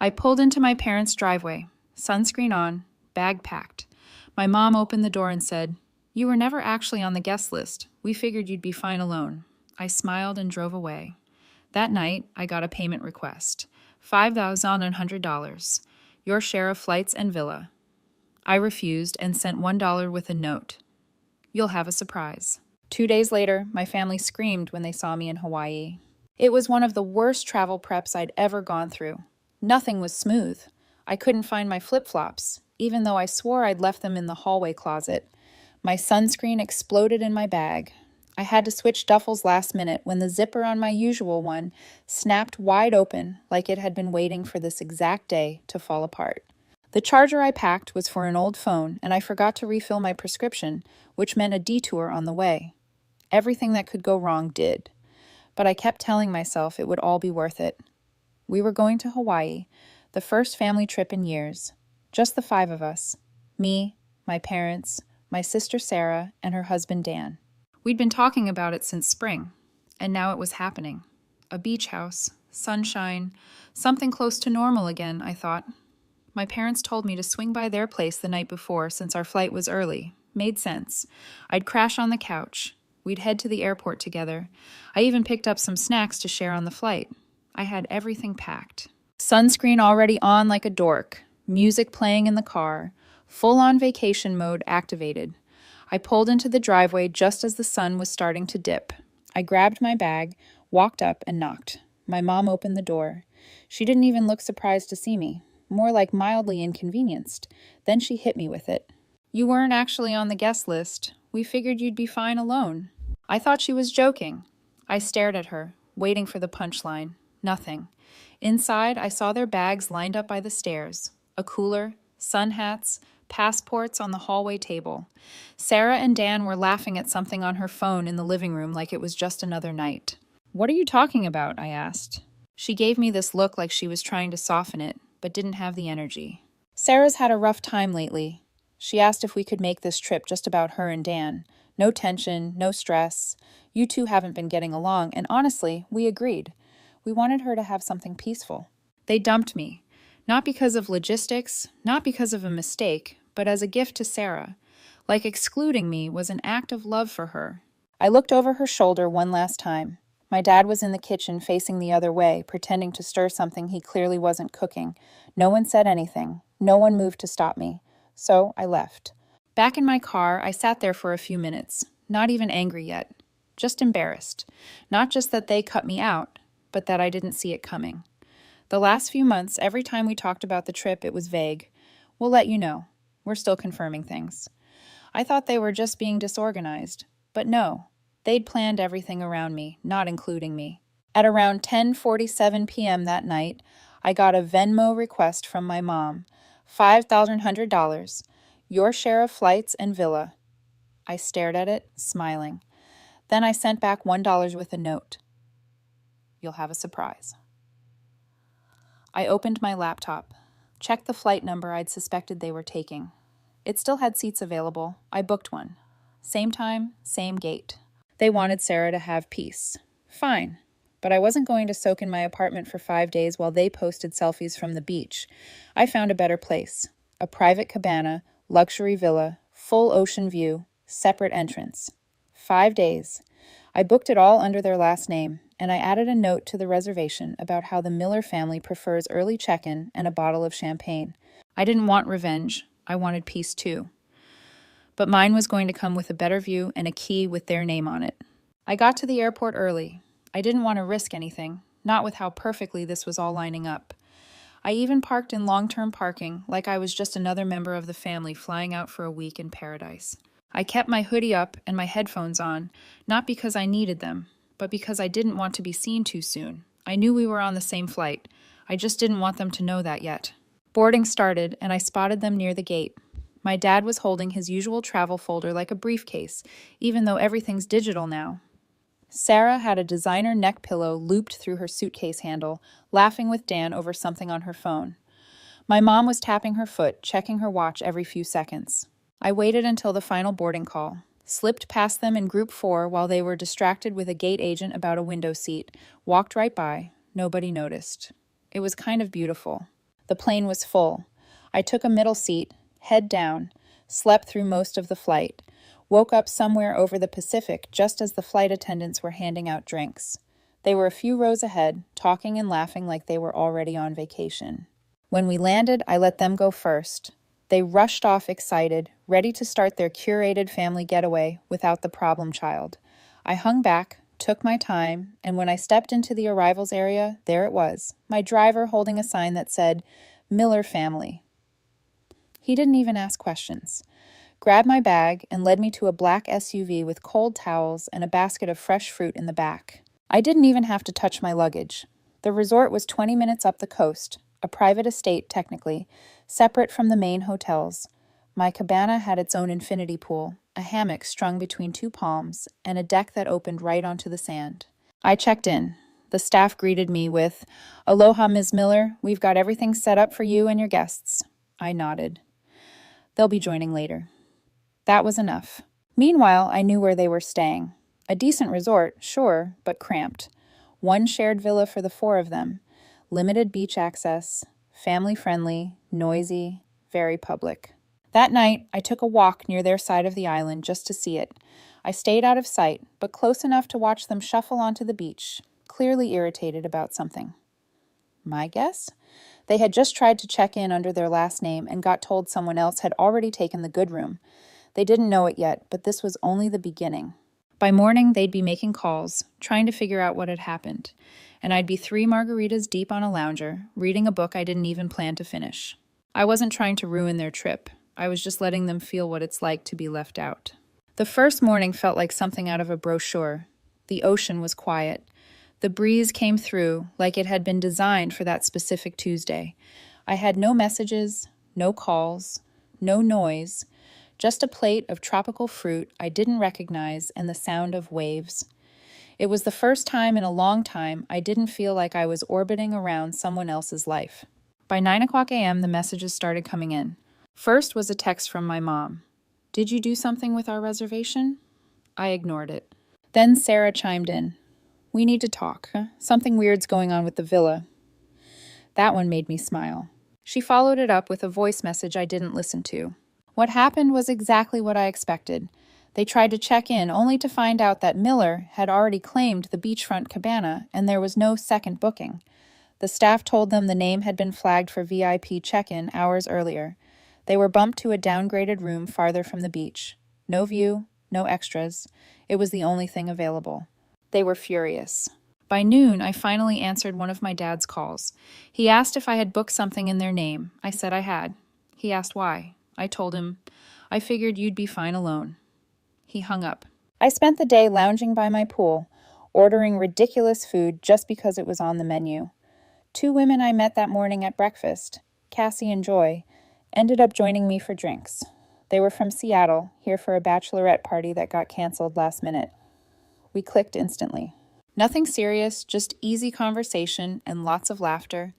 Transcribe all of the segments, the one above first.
I pulled into my parents' driveway, sunscreen on, bag packed. My mom opened the door and said, "You were never actually on the guest list. We figured you'd be fine alone." I smiled and drove away. That night, I got a payment request. $5,100. Your share of flights and villa. I refused and sent $1 with a note. You'll have a surprise. 2 days later, my family screamed when they saw me in Hawaii. It was one of the worst travel preps I'd ever gone through. Nothing was smooth. I couldn't find my flip-flops, even though I swore I'd left them in the hallway closet. My sunscreen exploded in my bag. I had to switch duffels last minute when the zipper on my usual one snapped wide open like it had been waiting for this exact day to fall apart. The charger I packed was for an old phone, and I forgot to refill my prescription, which meant a detour on the way. Everything that could go wrong did. But I kept telling myself it would all be worth it. We were going to Hawaii, the first family trip in years. Just the 5 of us. Me, my parents, my sister Sarah, and her husband Dan. We'd been talking about it since spring, and now it was happening. A beach house, sunshine, something close to normal again, I thought. My parents told me to swing by their place the night before since our flight was early. Made sense. I'd crash on the couch. We'd head to the airport together. I even picked up some snacks to share on the flight. I had everything packed. Sunscreen already on like a dork, music playing in the car, full-on vacation mode activated. I pulled into the driveway just as the sun was starting to dip. I grabbed my bag, walked up, and knocked. My mom opened the door. She didn't even look surprised to see me, more like mildly inconvenienced. Then she hit me with it. "You weren't actually on the guest list. We figured you'd be fine alone." I thought she was joking. I stared at her, waiting for the punchline. Nothing. Inside, I saw their bags lined up by the stairs. A cooler, sun hats, passports on the hallway table. Sarah and Dan were laughing at something on her phone in the living room like it was just another night. "What are you talking about?" I asked. She gave me this look like she was trying to soften it, but didn't have the energy. "Sarah's had a rough time lately." She asked if we could make this trip just about her and Dan. No tension, no stress. You two haven't been getting along, and honestly, we agreed. We wanted her to have something peaceful. They dumped me. Not because of logistics, not because of a mistake, but as a gift to Sarah. Like excluding me was an act of love for her. I looked over her shoulder one last time. My dad was in the kitchen facing the other way, pretending to stir something he clearly wasn't cooking. No one said anything. No one moved to stop me. So I left. Back in my car, I sat there for a few minutes, not even angry yet. Just embarrassed. Not just that they cut me out, but that I didn't see it coming. The last few months, every time we talked about the trip, it was vague. "We'll let you know. We're still confirming things." I thought they were just being disorganized. But no, they'd planned everything around me, not including me. At around 10:47 p.m. that night, I got a Venmo request from my mom. $5,100. Your share of flights and villa. I stared at it, smiling. Then I sent back $1 with a note. You'll have a surprise. I opened my laptop, checked the flight number I'd suspected they were taking. It still had seats available. I booked one. Same time, same gate. They wanted Sarah to have peace. Fine. But I wasn't going to soak in my apartment for 5 days while they posted selfies from the beach. I found a better place. A private cabana, luxury villa, full ocean view, separate entrance. 5 days. I booked it all under their last name, and I added a note to the reservation about how the Miller family prefers early check-in and a bottle of champagne. I didn't want revenge. I wanted peace too. But mine was going to come with a better view and a key with their name on it. I got to the airport early. I didn't want to risk anything, not with how perfectly this was all lining up. I even parked in long-term parking like I was just another member of the family flying out for a week in paradise. I kept my hoodie up and my headphones on, not because I needed them, but because I didn't want to be seen too soon. I knew we were on the same flight. I just didn't want them to know that yet. Boarding started, and I spotted them near the gate. My dad was holding his usual travel folder like a briefcase, even though everything's digital now. Sarah had a designer neck pillow looped through her suitcase handle, laughing with Dan over something on her phone. My mom was tapping her foot, checking her watch every few seconds. I waited until the final boarding call, slipped past them in group 4 while they were distracted with a gate agent about a window seat, walked right by. Nobody noticed. It was kind of beautiful. The plane was full. I took a middle seat, head down, slept through most of the flight, woke up somewhere over the Pacific just as the flight attendants were handing out drinks. They were a few rows ahead, talking and laughing like they were already on vacation. When we landed, I let them go first. They rushed off excited, ready to start their curated family getaway without the problem child. I hung back, took my time, and when I stepped into the arrivals area, there it was, my driver holding a sign that said, Miller Family. He didn't even ask questions. Grabbed my bag and led me to a black SUV with cold towels and a basket of fresh fruit in the back. I didn't even have to touch my luggage. The resort was 20 minutes up the coast, a private estate technically, separate from the main hotels. My cabana had its own infinity pool, a hammock strung between two palms, and a deck that opened right onto the sand. I checked in. The staff greeted me with, "Aloha, Ms. Miller. We've got everything set up for you and your guests." I nodded. They'll be joining later. That was enough. Meanwhile, I knew where they were staying. A decent resort, sure, but cramped. One shared villa for the four of them. Limited beach access, family-friendly, noisy, very public. That night, I took a walk near their side of the island just to see it. I stayed out of sight, but close enough to watch them shuffle onto the beach, clearly irritated about something. My guess? They had just tried to check in under their last name and got told someone else had already taken the good room. They didn't know it yet, but this was only the beginning. By morning, they'd be making calls, trying to figure out what had happened, and I'd be 3 margaritas deep on a lounger, reading a book I didn't even plan to finish. I wasn't trying to ruin their trip. I was just letting them feel what it's like to be left out. The first morning felt like something out of a brochure. The ocean was quiet. The breeze came through like it had been designed for that specific Tuesday. I had no messages, no calls, no noise, just a plate of tropical fruit I didn't recognize and the sound of waves. It was the first time in a long time I didn't feel like I was orbiting around someone else's life. By 9 o'clock a.m., the messages started coming in. First was a text from my mom. "Did you do something with our reservation?" I ignored it. Then Sarah chimed in. "We need to talk. Something weird's going on with the villa." That one made me smile. She followed it up with a voice message I didn't listen to. What happened was exactly what I expected. They tried to check in only to find out that Miller had already claimed the beachfront cabana and there was no second booking. The staff told them the name had been flagged for VIP check-in hours earlier. They were bumped to a downgraded room farther from the beach. No view, no extras. It was the only thing available. They were furious. By noon, I finally answered one of my dad's calls. He asked if I had booked something in their name. I said I had. He asked why. I told him, "I figured you'd be fine alone." He hung up. I spent the day lounging by my pool, ordering ridiculous food just because it was on the menu. 2 women I met that morning at breakfast, Cassie and Joy, ended up joining me for drinks. They were from Seattle, here for a bachelorette party that got canceled last minute. We clicked instantly. Nothing serious, just easy conversation and lots of laughter.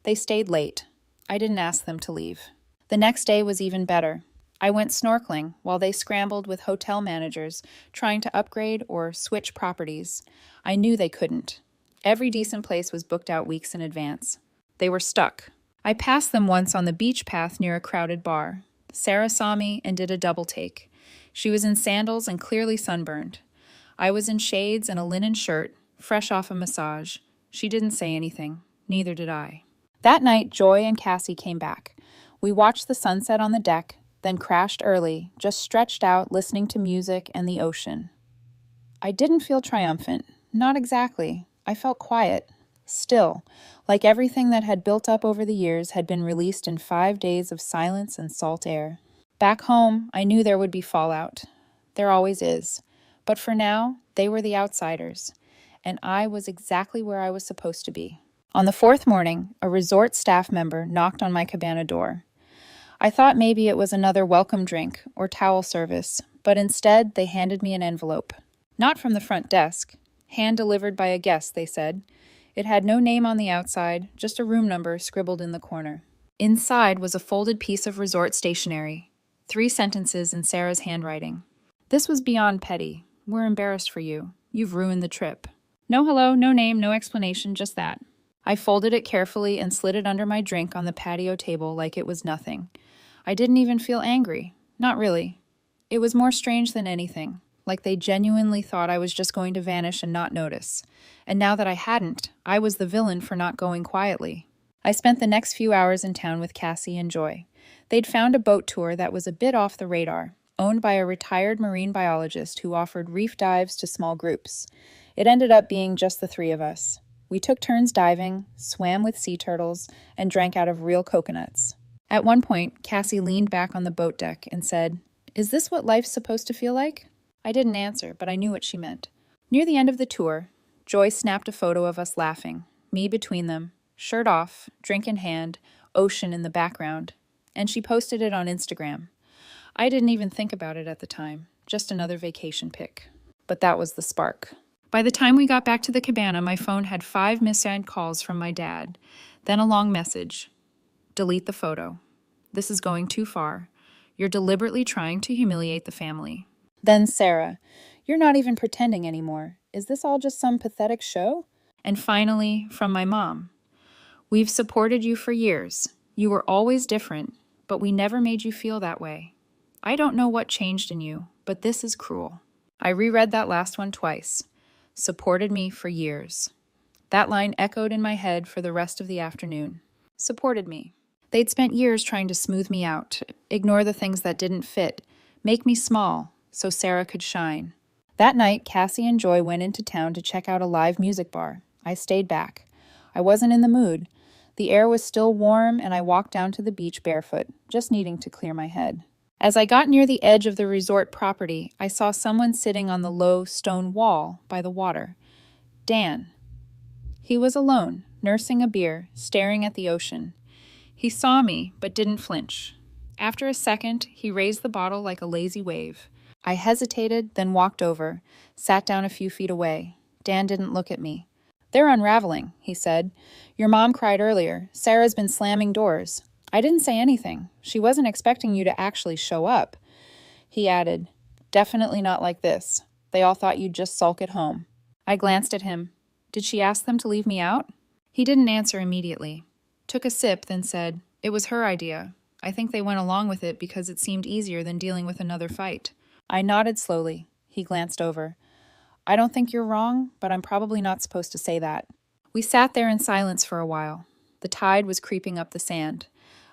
They stayed late. I didn't ask them to leave. The next day was even better. I went snorkeling while they scrambled with hotel managers trying to upgrade or switch properties. I knew they couldn't. Every decent place was booked out weeks in advance. They were stuck. I passed them once on the beach path near a crowded bar. Sarah saw me and did a double take. She was in sandals and clearly sunburned. I was in shades and a linen shirt, fresh off a massage. She didn't say anything. Neither did I. That night, Joy and Cassie came back. We watched the sunset on the deck, then crashed early, just stretched out listening to music and the ocean. I didn't feel triumphant. Not exactly. I felt quiet. Still, like everything that had built up over the years had been released in 5 days of silence and salt air. Back home, I knew there would be fallout. There always is. But for now, they were the outsiders, and I was exactly where I was supposed to be. On the 4th morning, a resort staff member knocked on my cabana door. I thought maybe it was another welcome drink or towel service, but instead they handed me an envelope. Not from the front desk. Hand-delivered by a guest, they said. It had no name on the outside, just a room number scribbled in the corner. Inside was a folded piece of resort stationery. 3 sentences in Sarah's handwriting. "This was beyond petty. We're embarrassed for you. You've ruined the trip." No hello, no name, no explanation, just that. I folded it carefully and slid it under my drink on the patio table like it was nothing. I didn't even feel angry. Not really. It was more strange than anything, like they genuinely thought I was just going to vanish and not notice. And now that I hadn't, I was the villain for not going quietly. I spent the next few hours in town with Cassie and Joy. They'd found a boat tour that was a bit off the radar, owned by a retired marine biologist who offered reef dives to small groups. It ended up being just the three of us. We took turns diving, swam with sea turtles, and drank out of real coconuts. At one point, Cassie leaned back on the boat deck and said, "Is this what life's supposed to feel like?" I didn't answer, but I knew what she meant. Near the end of the tour, Joy snapped a photo of us laughing, me between them, shirt off, drink in hand, ocean in the background, and she posted it on Instagram. I didn't even think about it at the time, just another vacation pic. But that was the spark. By the time we got back to the cabana, my phone had 5 missed calls from my dad, then a long message. "Delete the photo. This is going too far. You're deliberately trying to humiliate the family." Then Sarah, "You're not even pretending anymore. Is this all just some pathetic show?" And finally, from my mom, "We've supported you for years. You were always different, but we never made you feel that way. I don't know what changed in you, but this is cruel." I reread that last one twice. Supported me for years. That line echoed in my head for the rest of the afternoon. Supported me. They'd spent years trying to smooth me out, ignore the things that didn't fit, make me small so Sarah could shine. That night, Cassie and Joy went into town to check out a live music bar. I stayed back. I wasn't in the mood. The air was still warm, and I walked down to the beach barefoot, just needing to clear my head. As I got near the edge of the resort property, I saw someone sitting on the low stone wall by the water. Dan. He was alone, nursing a beer, staring at the ocean. He saw me, but didn't flinch. After a second, he raised the bottle like a lazy wave. I hesitated, then walked over, sat down a few feet away. Dan didn't look at me. "They're unraveling," he said. "Your mom cried earlier. Sarah's been slamming doors." I didn't say anything. She wasn't expecting you to actually show up. He added, "Definitely not like this. They all thought you'd just sulk at home." I glanced at him. "Did she ask them to leave me out?" He didn't answer immediately. Took a sip, then said, "It was her idea. I think they went along with it because it seemed easier than dealing with another fight." I nodded slowly. He glanced over. "I don't think you're wrong, but I'm probably not supposed to say that." We sat there in silence for a while. The tide was creeping up the sand.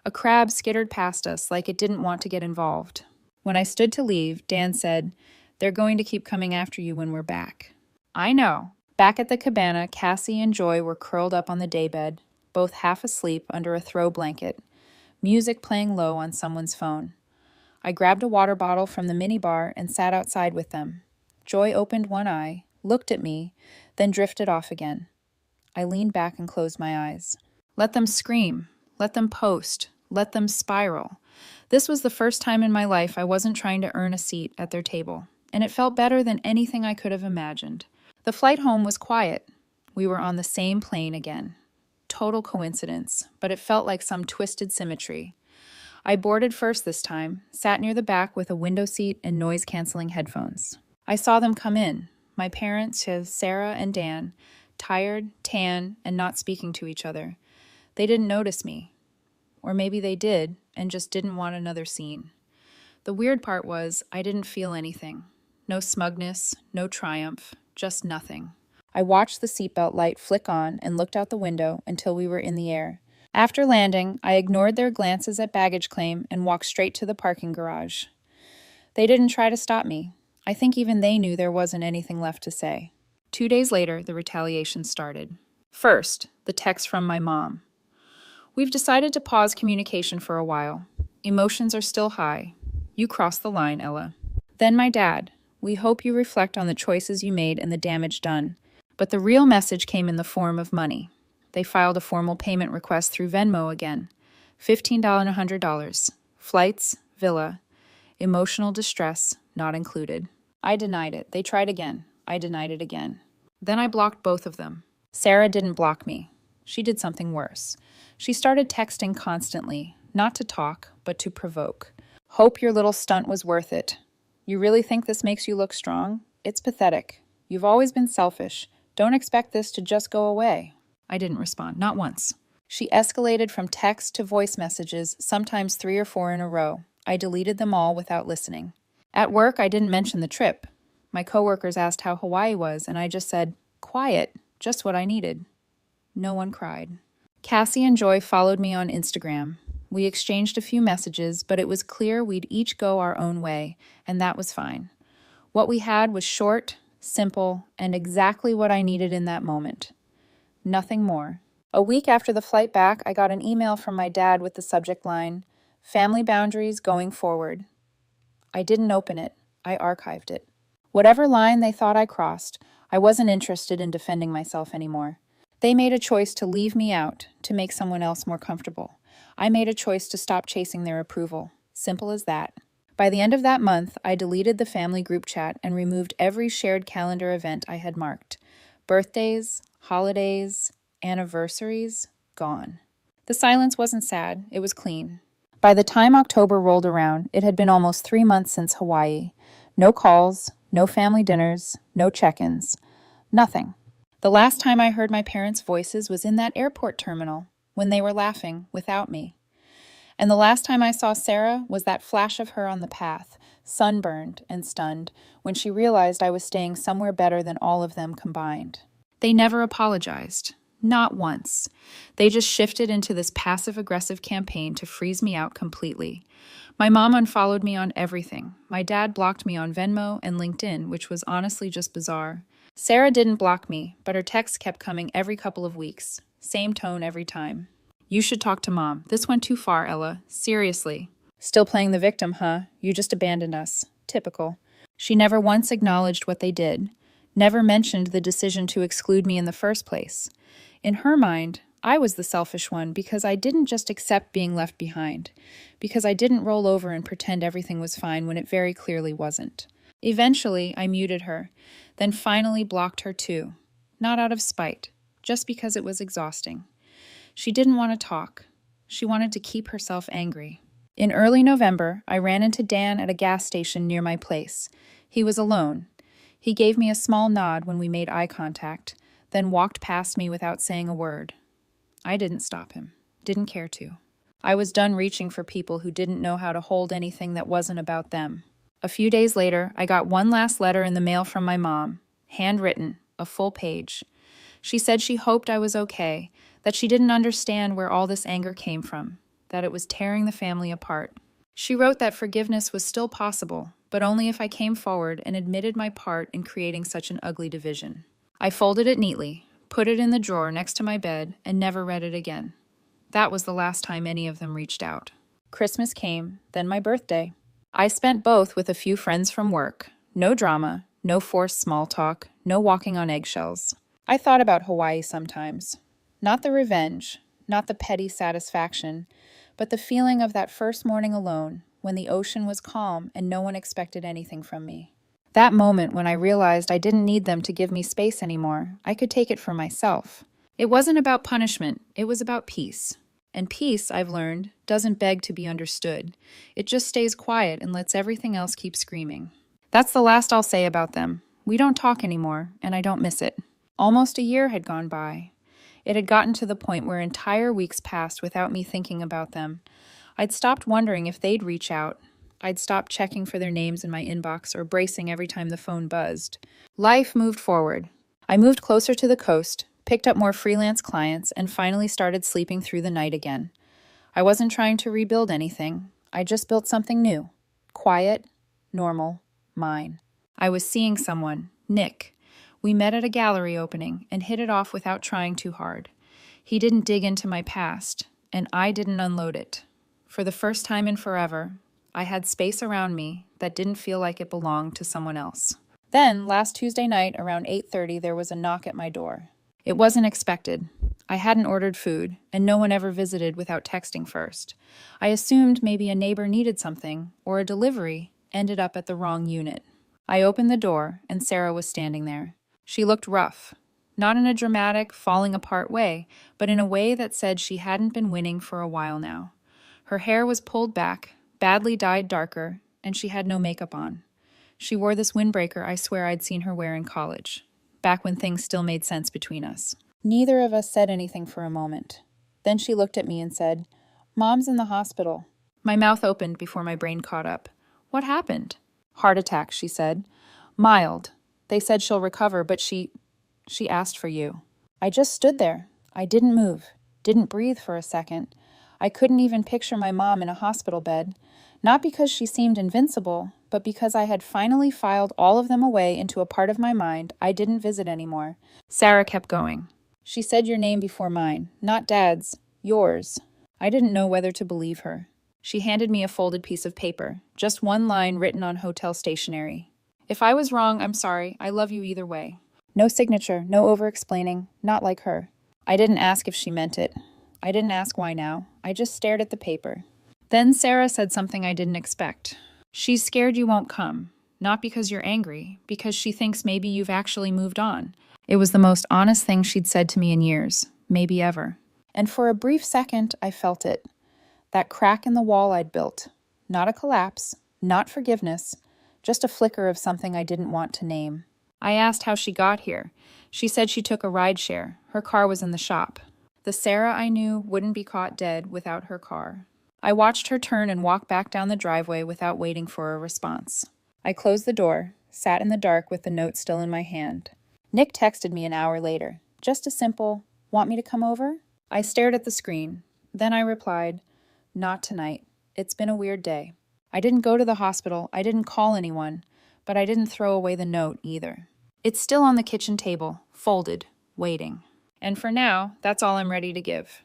A crab skittered past us like it didn't want to get involved. When I stood to leave, Dan said, "They're going to keep coming after you when we're back." I know. Back at the cabana, Cassie and Joy were curled up on the daybed, both half asleep under a throw blanket, music playing low on someone's phone. I grabbed a water bottle from the minibar and sat outside with them. Joy opened one eye, looked at me, then drifted off again. I leaned back and closed my eyes. Let them scream. Let them post. Let them spiral. This was the first time in my life I wasn't trying to earn a seat at their table, and it felt better than anything I could have imagined. The flight home was quiet. We were on the same plane again. Total coincidence, but it felt like some twisted symmetry. I boarded first this time, sat near the back with a window seat and noise-canceling headphones. I saw them come in, my parents, Sarah and Dan, tired, tan, and not speaking to each other. They didn't notice me. Or maybe they did, and just didn't want another scene. The weird part was, I didn't feel anything. No smugness, no triumph, just nothing. I watched the seatbelt light flick on and looked out the window until we were in the air. After landing, I ignored their glances at baggage claim and walked straight to the parking garage. They didn't try to stop me. I think even they knew there wasn't anything left to say. 2 days later, the retaliation started. First, the text from my mom. "We've decided to pause communication for a while. Emotions are still high. You crossed the line, Ella." Then my dad. "We hope you reflect on the choices you made and the damage done." But the real message came in the form of money. They filed a formal payment request through Venmo again. $15 and $100. Flights, villa. Emotional distress, not included. I denied it. They tried again. I denied it again. Then I blocked both of them. Sarah didn't block me. She did something worse. She started texting constantly, not to talk, but to provoke. "Hope your little stunt was worth it. You really think this makes you look strong? It's pathetic. You've always been selfish. Don't expect this to just go away." I didn't respond, not once. She escalated from text to voice messages, sometimes 3 or 4 in a row. I deleted them all without listening. At work, I didn't mention the trip. My coworkers asked how Hawaii was, and I just said, quiet, just what I needed. No one cried. Cassie and Joy followed me on Instagram. We exchanged a few messages, but it was clear we'd each go our own way, and that was fine. What we had was short, simple, and exactly what I needed in that moment. Nothing more. A week after the flight back, I got an email from my dad with the subject line, "Family boundaries going forward." I didn't open it. I archived it. Whatever line they thought I crossed, I wasn't interested in defending myself anymore. They made a choice to leave me out, to make someone else more comfortable. I made a choice to stop chasing their approval. Simple as that. By the end of that month, I deleted the family group chat and removed every shared calendar event I had marked. Birthdays, holidays, anniversaries, gone. The silence wasn't sad, it was clean. By the time October rolled around, it had been almost 3 months since Hawaii. No calls, no family dinners, no check-ins. Nothing. The last time I heard my parents' voices was in that airport terminal, when they were laughing without me. And the last time I saw Sarah was that flash of her on the path, sunburned and stunned, when she realized I was staying somewhere better than all of them combined. They never apologized. Not once. They just shifted into this passive-aggressive campaign to freeze me out completely. My mom unfollowed me on everything. My dad blocked me on Venmo and LinkedIn, which was honestly just bizarre. Sarah didn't block me, but her texts kept coming every couple of weeks. Same tone every time. "You should talk to Mom. This went too far, Ella. Seriously." "Still playing the victim, huh? You just abandoned us." Typical. She never once acknowledged what they did. Never mentioned the decision to exclude me in the first place. In her mind, I was the selfish one because I didn't just accept being left behind, because I didn't roll over and pretend everything was fine when it very clearly wasn't. Eventually, I muted her, then finally blocked her too. Not out of spite, just because it was exhausting. She didn't want to talk. She wanted to keep herself angry. In early November, I ran into Dan at a gas station near my place. He was alone. He gave me a small nod when we made eye contact, then walked past me without saying a word. I didn't stop him. Didn't care to. I was done reaching for people who didn't know how to hold anything that wasn't about them. A few days later, I got one last letter in the mail from my mom, handwritten, a full page. She said she hoped I was okay, that she didn't understand where all this anger came from, that it was tearing the family apart. She wrote that forgiveness was still possible, but only if I came forward and admitted my part in creating such an ugly division. I folded it neatly, put it in the drawer next to my bed, and never read it again. That was the last time any of them reached out. Christmas came, then my birthday. I spent both with a few friends from work. No drama, no forced small talk, no walking on eggshells. I thought about Hawaii sometimes. Not the revenge, not the petty satisfaction, but the feeling of that first morning alone, when the ocean was calm and no one expected anything from me. That moment when I realized I didn't need them to give me space anymore, I could take it for myself. It wasn't about punishment, it was about peace. And peace, I've learned, doesn't beg to be understood. It just stays quiet and lets everything else keep screaming. That's the last I'll say about them. We don't talk anymore, and I don't miss it. Almost a year had gone by. It had gotten to the point where entire weeks passed without me thinking about them. I'd stopped wondering if they'd reach out. I'd stopped checking for their names in my inbox or bracing every time the phone buzzed. Life moved forward. I moved closer to the coast, picked up more freelance clients, and finally started sleeping through the night again. I wasn't trying to rebuild anything. I just built something new. Quiet, normal, mine. I was seeing someone, Nick. We met at a gallery opening and hit it off without trying too hard. He didn't dig into my past, and I didn't unload it. For the first time in forever, I had space around me that didn't feel like it belonged to someone else. Then, last Tuesday night around 8:30, there was a knock at my door. It wasn't expected. I hadn't ordered food, and no one ever visited without texting first. I assumed maybe a neighbor needed something, or a delivery ended up at the wrong unit. I opened the door, and Sarah was standing there. She looked rough, not in a dramatic, falling apart way, but in a way that said she hadn't been winning for a while now. Her hair was pulled back, badly dyed darker, and she had no makeup on. She wore this windbreaker I swear I'd seen her wear in college, back when things still made sense between us. Neither of us said anything for a moment. Then she looked at me and said, "Mom's in the hospital." My mouth opened before my brain caught up. What happened? Heart attack, she said. Mild. They said she'll recover, but she asked for you. I just stood there. I didn't move, didn't breathe for a second. I couldn't even picture my mom in a hospital bed, not because she seemed invincible, but because I had finally filed all of them away into a part of my mind I didn't visit anymore. Sarah kept going. She said your name before mine, not Dad's, yours. I didn't know whether to believe her. She handed me a folded piece of paper, just one line written on hotel stationery. If I was wrong, I'm sorry. I love you either way. No signature, no over-explaining, not like her. I didn't ask if she meant it. I didn't ask why now. I just stared at the paper. Then Sarah said something I didn't expect. She's scared you won't come. Not because you're angry, because she thinks maybe you've actually moved on. It was the most honest thing she'd said to me in years, maybe ever. And for a brief second, I felt it. That crack in the wall I'd built. Not a collapse, not forgiveness, just a flicker of something I didn't want to name. I asked how she got here. She said she took a rideshare. Her car was in the shop. The Sarah I knew wouldn't be caught dead without her car. I watched her turn and walk back down the driveway without waiting for a response. I closed the door, sat in the dark with the note still in my hand. Nick texted me an hour later. Just a simple, "Want me to come over?" I stared at the screen. Then I replied, "Not tonight. It's been a weird day." I didn't go to the hospital. I didn't call anyone. But I didn't throw away the note either. It's still on the kitchen table, folded, waiting. And for now, that's all I'm ready to give.